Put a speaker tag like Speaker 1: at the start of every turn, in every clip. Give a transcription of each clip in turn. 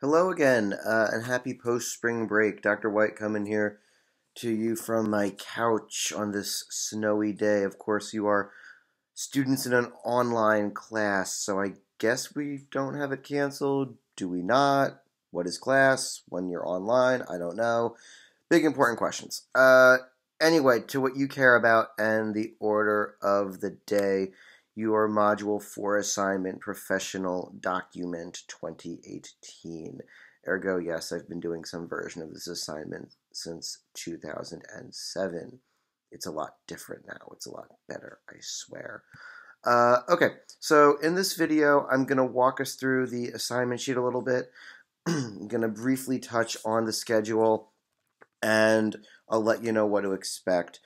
Speaker 1: Hello again, and happy post-spring break. Dr. White coming here to you from my couch on this snowy day. Of course, you are students in an online class, so I guess we don't have it canceled. Do we not? What is class when you're online? I don't know. Big important questions. Anyway, to what you care about and the order of the day, your Module 4 assignment, Professional Document 2018. Ergo, yes, I've been doing some version of this assignment since 2007. It's a lot different now. It's a lot better, I swear. Okay, so in this video, I'm going to walk us through the assignment sheet a little bit. I'm going to briefly touch on the schedule, and I'll let you know what to expect.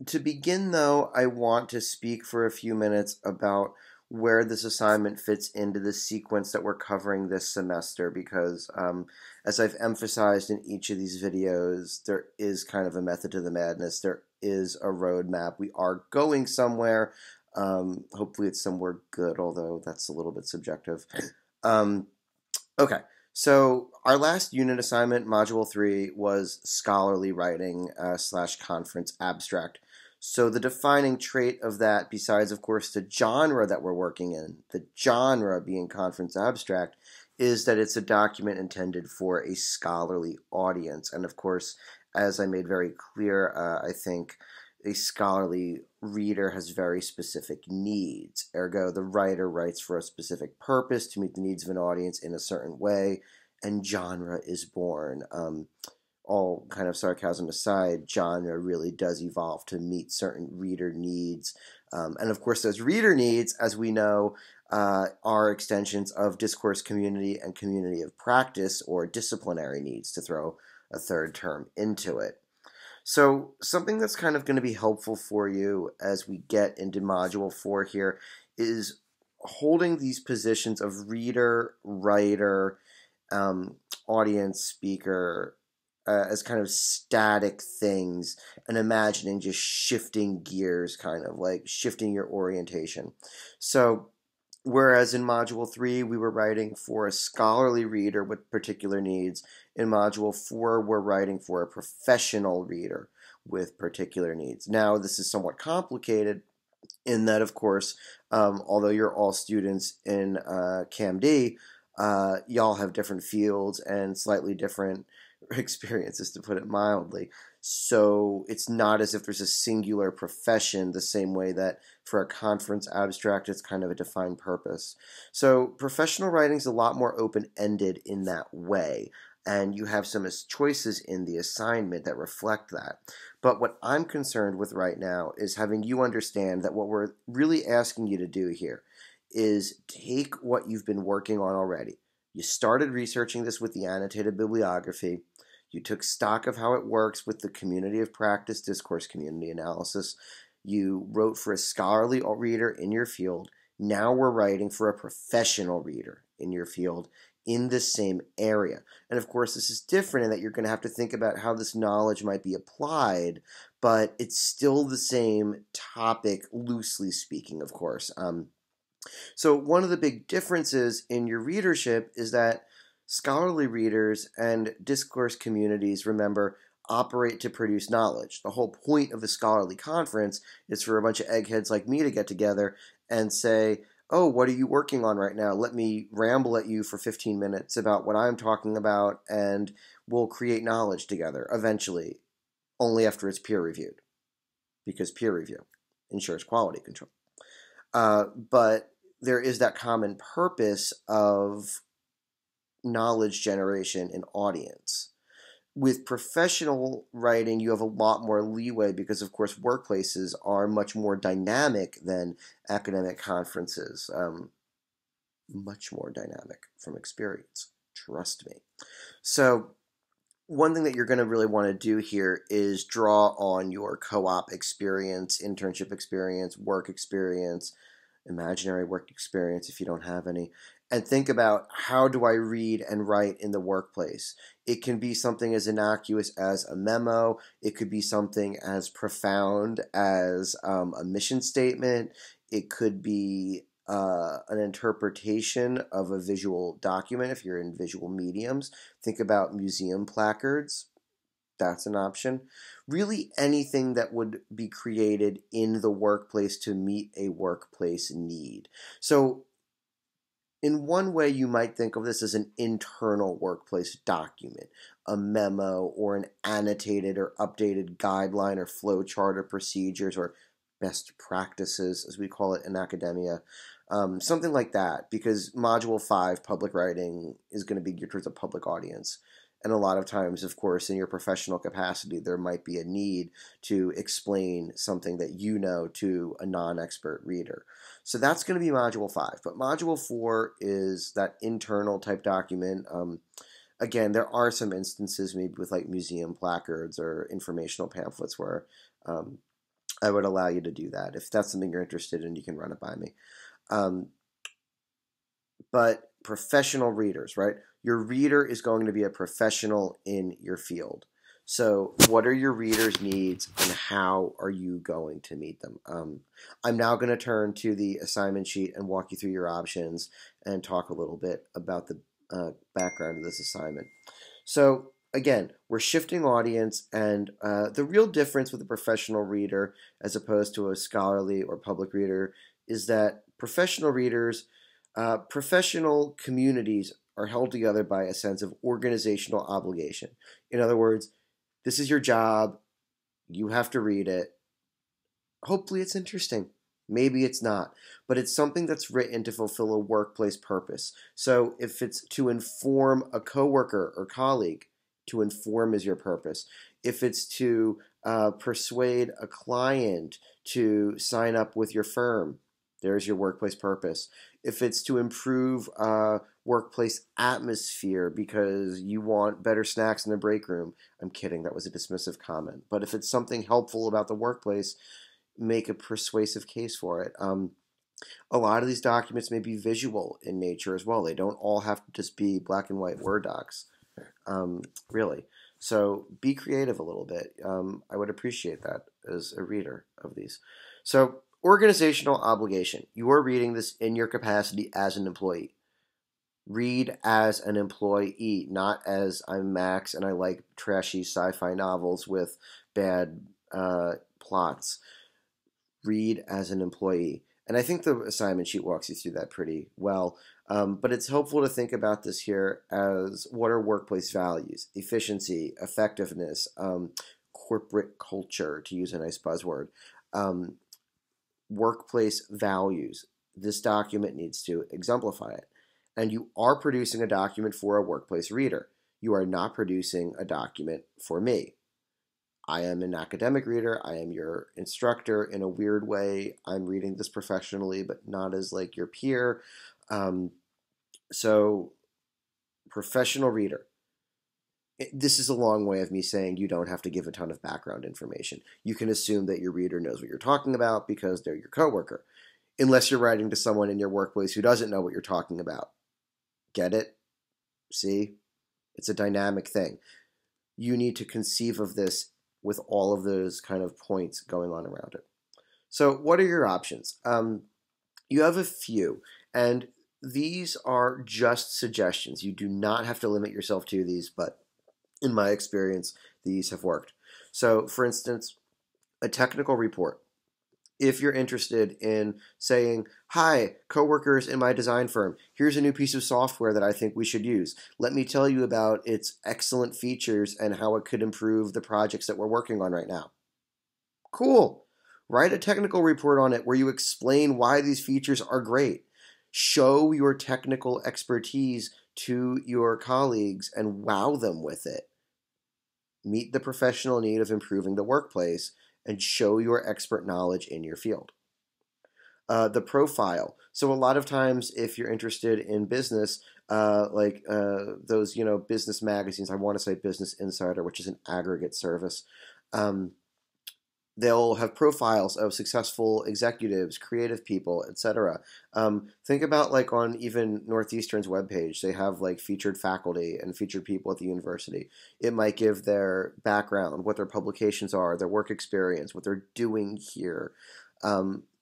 Speaker 1: To begin, though, I want to speak for a few minutes about where this assignment fits into the sequence that we're covering this semester, because as I've emphasized in each of these videos, there is kind of a method to the madness. There is a roadmap. We are going somewhere. Hopefully it's somewhere good, although that's a little bit subjective. Okay. So our last unit assignment, Module 3, was scholarly writing / conference abstract. So the defining trait of that, besides, of course, the genre that we're working in, the genre being conference abstract, is that it's a document intended for a scholarly audience. And, of course, as I made very clear, I think a scholarly reader has very specific needs. Ergo, the writer writes for a specific purpose to meet the needs of an audience in a certain way, and genre is born. All kind of sarcasm aside, genre really does evolve to meet certain reader needs. And of course, those reader needs, as we know, are extensions of discourse community and community of practice, or disciplinary needs, to throw a third term into it. So something that's kind of going to be helpful for you as we get into Module 4 here is holding these positions of reader, writer, audience, speaker, as kind of static things, and imagining just shifting gears, kind of like shifting your orientation. So whereas in Module 3 we were writing for a scholarly reader with particular needs, in Module 4 we're writing for a professional reader with particular needs. Now, this is somewhat complicated in that, of course, although you're all students in CAMD, y'all have different fields and slightly different experiences, to put it mildly. So it's not as if there's a singular profession the same way that for a conference abstract it's kind of a defined purpose. So professional writing is a lot more open-ended in that way, and you have some choices in the assignment that reflect that. But what I'm concerned with right now is having you understand that what we're really asking you to do here is take what you've been working on already. You started researching this with the annotated bibliography. You took stock of how it works with the community of practice, discourse community analysis. You wrote for a scholarly reader in your field. Now we're writing for a professional reader in your field in the same area. And of course, this is different in that you're going to have to think about how this knowledge might be applied, but it's still the same topic, loosely speaking, of course. So one of the big differences in your readership is that scholarly readers and discourse communities, remember, operate to produce knowledge. The whole point of the scholarly conference is for a bunch of eggheads like me to get together and say, oh, what are you working on right now? Let me ramble at you for 15 minutes about what I'm talking about, and we'll create knowledge together eventually, only after it's peer-reviewed, because peer review ensures quality control. But there is that common purpose of knowledge generation in audience. With professional writing, you have a lot more leeway because, of course, workplaces are much more dynamic than academic conferences. Much more dynamic from experience. Trust me. So one thing that you're going to really want to do here is draw on your co-op experience, internship experience, work experience, imaginary work experience if you don't have any, and think about, how do I read and write in the workplace? It can be something as innocuous as a memo. It could be something as profound as a mission statement. It could be an interpretation of a visual document. If you're in visual mediums, think about museum placards. That's an option. Really anything that would be created in the workplace to meet a workplace need. So in one way, you might think of this as an internal workplace document, a memo, or an annotated or updated guideline or flow chart of procedures or best practices, as we call it in academia. Something like that, because Module 5, public writing, is going to be geared towards a public audience. And a lot of times, of course, in your professional capacity, there might be a need to explain something that you know to a non-expert reader. So that's going to be Module 5. But Module 4 is that internal type document. Again, there are some instances maybe with like museum placards or informational pamphlets where I would allow you to do that. If that's something you're interested in, you can run it by me. But professional readers, right? Your reader is going to be a professional in your field. So what are your readers' needs and how are you going to meet them? I'm now going to turn to the assignment sheet and walk you through your options and talk a little bit about the background of this assignment. So again, we're shifting audience, and the real difference with a professional reader as opposed to a scholarly or public reader is that professional readers, professional communities are held together by a sense of organizational obligation. In other words, this is your job. You have to read it. Hopefully it's interesting. Maybe it's not. But it's something that's written to fulfill a workplace purpose. So if it's to inform a coworker or colleague, to inform is your purpose. If it's to persuade a client to sign up with your firm, there's your workplace purpose. If it's to improve workplace atmosphere because you want better snacks in the break room, I'm kidding, that was a dismissive comment. But if it's something helpful about the workplace, make a persuasive case for it. A lot of these documents may be visual in nature as well. They don't all have to just be black and white Word docs, really. So be creative a little bit. I would appreciate that as a reader of these. So organizational obligation. You are reading this in your capacity as an employee. Read as an employee, not as I'm Max and I like trashy sci-fi novels with bad plots. Read as an employee. And I think the assignment sheet walks you through that pretty well. But it's helpful to think about this here as what are workplace values? Efficiency, effectiveness, corporate culture, to use a nice buzzword. Workplace values. This document needs to exemplify it. And you are producing a document for a workplace reader. You are not producing a document for me. I am an academic reader. I am your instructor in a weird way. I'm reading this professionally, but not as like your peer. So professional reader. This is a long way of me saying you don't have to give a ton of background information. You can assume that your reader knows what you're talking about because they're your coworker, unless you're writing to someone in your workplace who doesn't know what you're talking about. Get it? See? It's a dynamic thing. You need to conceive of this with all of those kind of points going on around it. So what are your options? You have a few, and these are just suggestions. You do not have to limit yourself to these, but in my experience, these have worked. So, for instance, a technical report. If you're interested in saying, hi, coworkers in my design firm, here's a new piece of software that I think we should use. Let me tell you about its excellent features and how it could improve the projects that we're working on right now. Cool. Write a technical report on it where you explain why these features are great. Show your technical expertise to your colleagues and wow them with it. Meet the professional need of improving the workplace and show your expert knowledge in your field. The profile. So a lot of times if you're interested in business, like those, business magazines, I want to say Business Insider, which is an aggregate service, they'll have profiles of successful executives, creative people, etc. Think about like on even Northeastern's webpage, they have like featured faculty and featured people at the university. It might give their background, what their publications are, their work experience, what they're doing here.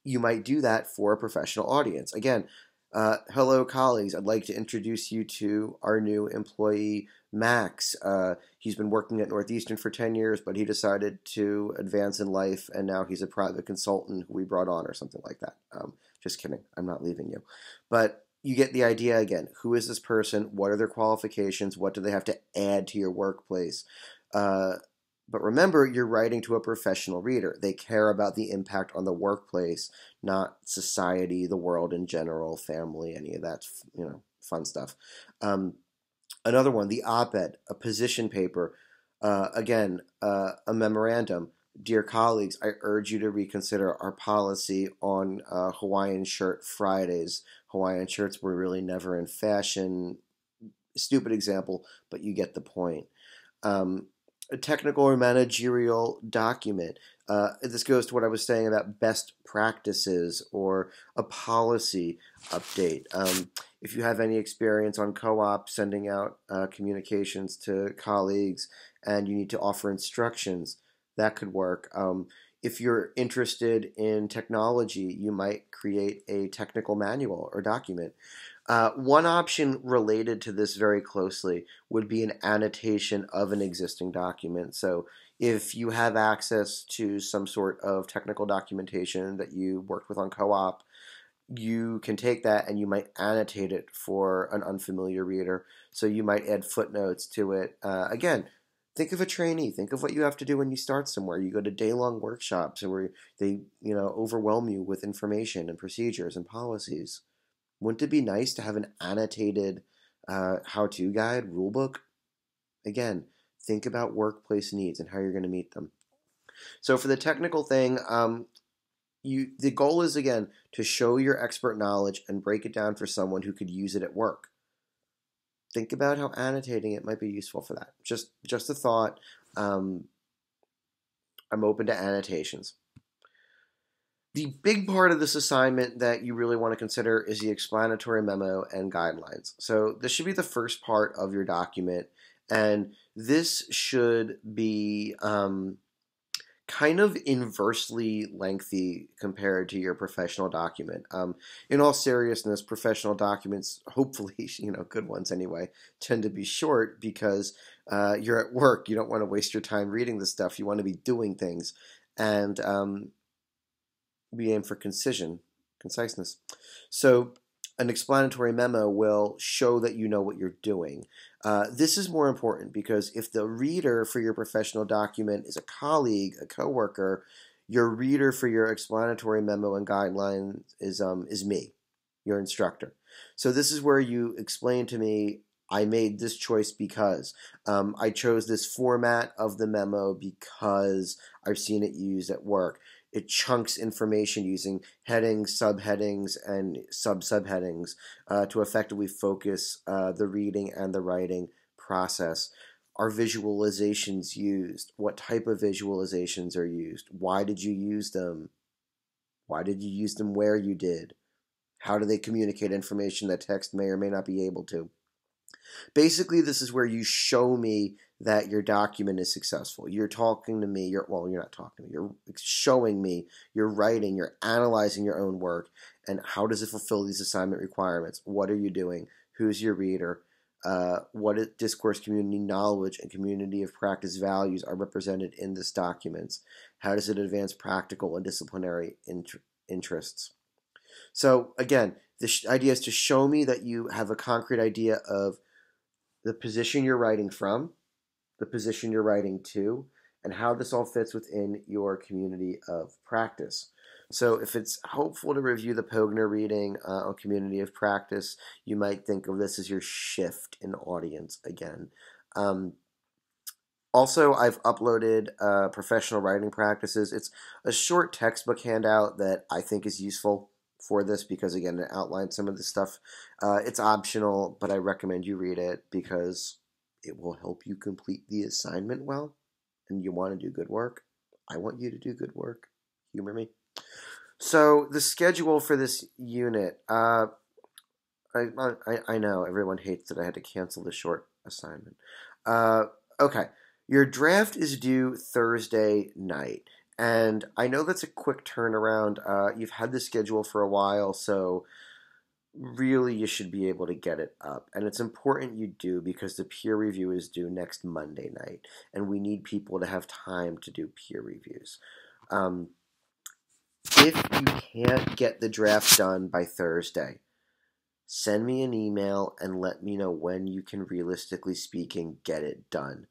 Speaker 1: you might do that for a professional audience. Again, hello, colleagues. I'd like to introduce you to our new employee, Max. He's been working at Northeastern for 10 years, but he decided to advance in life, and now he's a private consultant who we brought on, or something like that. Just kidding. I'm not leaving you. But you get the idea again. Who is this person? What are their qualifications? What do they have to add to your workplace? But remember, you're writing to a professional reader. They care about the impact on the workplace, not society, the world in general, family, any of that, fun stuff. Another one, the op-ed, a position paper. Again, a memorandum. Dear colleagues, I urge you to reconsider our policy on Hawaiian shirt Fridays. Hawaiian shirts were really never in fashion. Stupid example, but you get the point. A technical or managerial document. This goes to what I was saying about best practices or a policy update. If you have any experience on co-op sending out communications to colleagues and you need to offer instructions, that could work. If you're interested in technology, you might create a technical manual or document. One option related to this very closely would be an annotation of an existing document. So if you have access to some sort of technical documentation that you worked with on co-op, you can take that and you might annotate it for an unfamiliar reader. So you might add footnotes to it. Again, think of a trainee. Think of what you have to do when you start somewhere. You go to day-long workshops where they, overwhelm you with information and procedures and policies. Wouldn't it be nice to have an annotated how-to guide, rulebook? Again, think about workplace needs and how you're going to meet them. So for the technical thing, the goal is, again, to show your expert knowledge and break it down for someone who could use it at work. Think about how annotating it might be useful for that. Just a thought. I'm open to annotations. The big part of this assignment that you really want to consider is the explanatory memo and guidelines. So this should be the first part of your document, and this should be kind of inversely lengthy compared to your professional document. In all seriousness, professional documents, hopefully, good ones anyway, tend to be short because you're at work. You don't want to waste your time reading this stuff. You want to be doing things. And we aim for conciseness. So an explanatory memo will show that you know what you're doing. This is more important because if the reader for your professional document is a colleague, a coworker, your reader for your explanatory memo and guidelines is me, your instructor. So this is where you explain to me, I made this choice because I chose this format of the memo because I've seen it used at work. It chunks information using headings, subheadings, and sub-subheadings to effectively focus the reading and the writing process. Are visualizations used? What type of visualizations are used? Why did you use them? Why did you use them where you did? How do they communicate information that text may or may not be able to? Basically, this is where you show me that your document is successful. You're talking to me. You're not talking to me. You're showing me. You're writing. You're analyzing your own work. And how does it fulfill these assignment requirements? What are you doing? Who's your reader? What discourse community knowledge and community of practice values are represented in this document? How does it advance practical and disciplinary interests? So again, the idea is to show me that you have a concrete idea of the position you're writing from, the position you're writing to, and how this all fits within your community of practice. So if it's helpful to review the Pogner reading on community of practice, you might think of this as your shift in audience again. Also, I've uploaded professional writing practices. It's a short textbook handout that I think is useful for this because, again, it outlines some of the stuff. It's optional, but I recommend you read it because it will help you complete the assignment well, and you want to do good work. I want you to do good work. Humor me. So the schedule for this unit, I know everyone hates that I had to cancel the short assignment. Okay, your draft is due Thursday night. And I know that's a quick turnaround. You've had the schedule for a while, so really you should be able to get it up. And it's important you do because the peer review is due next Monday night, and we need people to have time to do peer reviews. Um, if you can't get the draft done by Thursday, send me an email and let me know when you can, realistically speaking, get it done.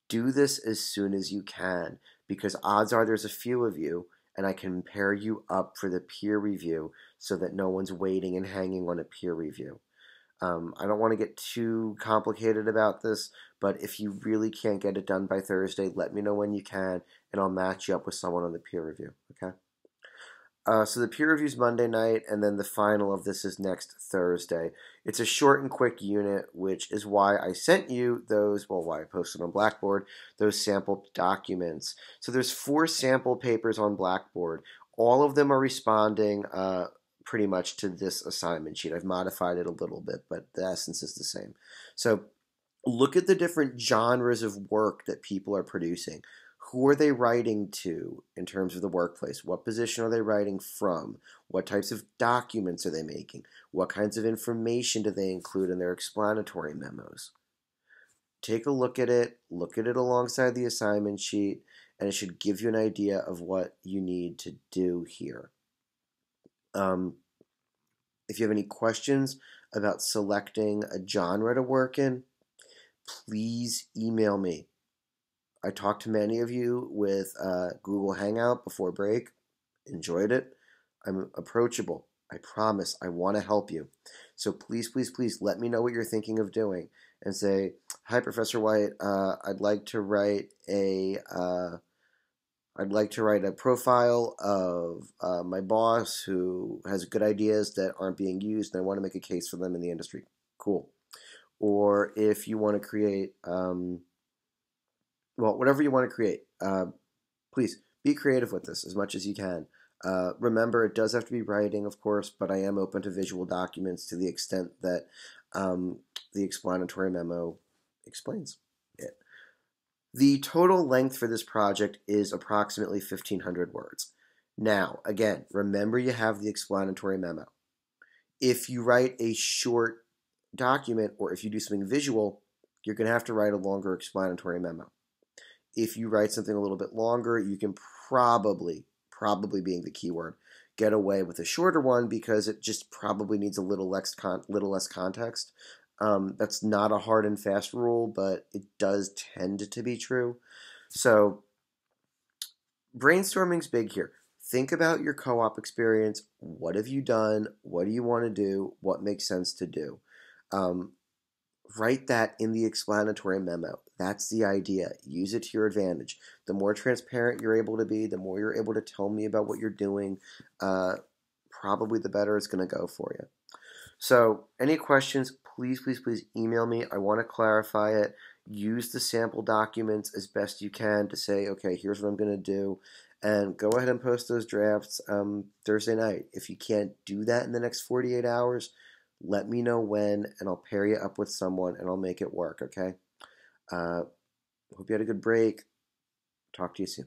Speaker 1: Do this as soon as you can because odds are there's a few of you and I can pair you up for the peer review so that no one's waiting and hanging on a peer review. I don't want to get too complicated about this, but if you really can't get it done by Thursday, let me know when you can and I'll match you up with someone on the peer review, okay? So the peer review's Monday night, and then the final of this is next Thursday. It's a short and quick unit, which is why I sent you those, well, why I posted on Blackboard, those sample documents. So there's 4 sample papers on Blackboard. All of them are responding pretty much to this assignment sheet. I've modified it a little bit, but the essence is the same. So look at the different genres of work that people are producing. Who are they writing to in terms of the workplace? What position are they writing from? What types of documents are they making? What kinds of information do they include in their explanatory memos? Take a look at it alongside the assignment sheet, and it should give you an idea of what you need to do here. If you have any questions about selecting a genre to work in, please email me. I talked to many of you with Google Hangout before break. Enjoyed it. I'm approachable. I promise. I want to help you. So please, please, please let me know what you're thinking of doing and say, "Hi, Professor White. I'd like to write a profile of my boss who has good ideas that aren't being used, and I want to make a case for them in the industry." Cool. Or if you want to create whatever you want to create, please be creative with this as much as you can. Remember, it does have to be writing, of course, but I am open to visual documents to the extent that the explanatory memo explains it. The total length for this project is approximately 1,500 words. Now, again, remember you have the explanatory memo. If you write a short document or if you do something visual, you're going to have to write a longer explanatory memo. If you write something a little bit longer, you can probably being the key word, get away with a shorter one because it just probably needs a little less context. That's not a hard and fast rule, but it does tend to be true. So brainstorming's big here. Think about your co-op experience. What have you done? What do you want to do? What makes sense to do? Write that in the explanatory memo. That's the idea. Use it to your advantage. The more transparent you're able to be, the more you're able to tell me about what you're doing, probably the better it's going to go for you. So any questions, please, please, please email me. I want to clarify it. Use the sample documents as best you can to say, okay, here's what I'm going to do. And go ahead and post those drafts Thursday night. If you can't do that in the next 48 hours, let me know when, and I'll pair you up with someone, and I'll make it work, okay? Hope you had a good break. Talk to you soon.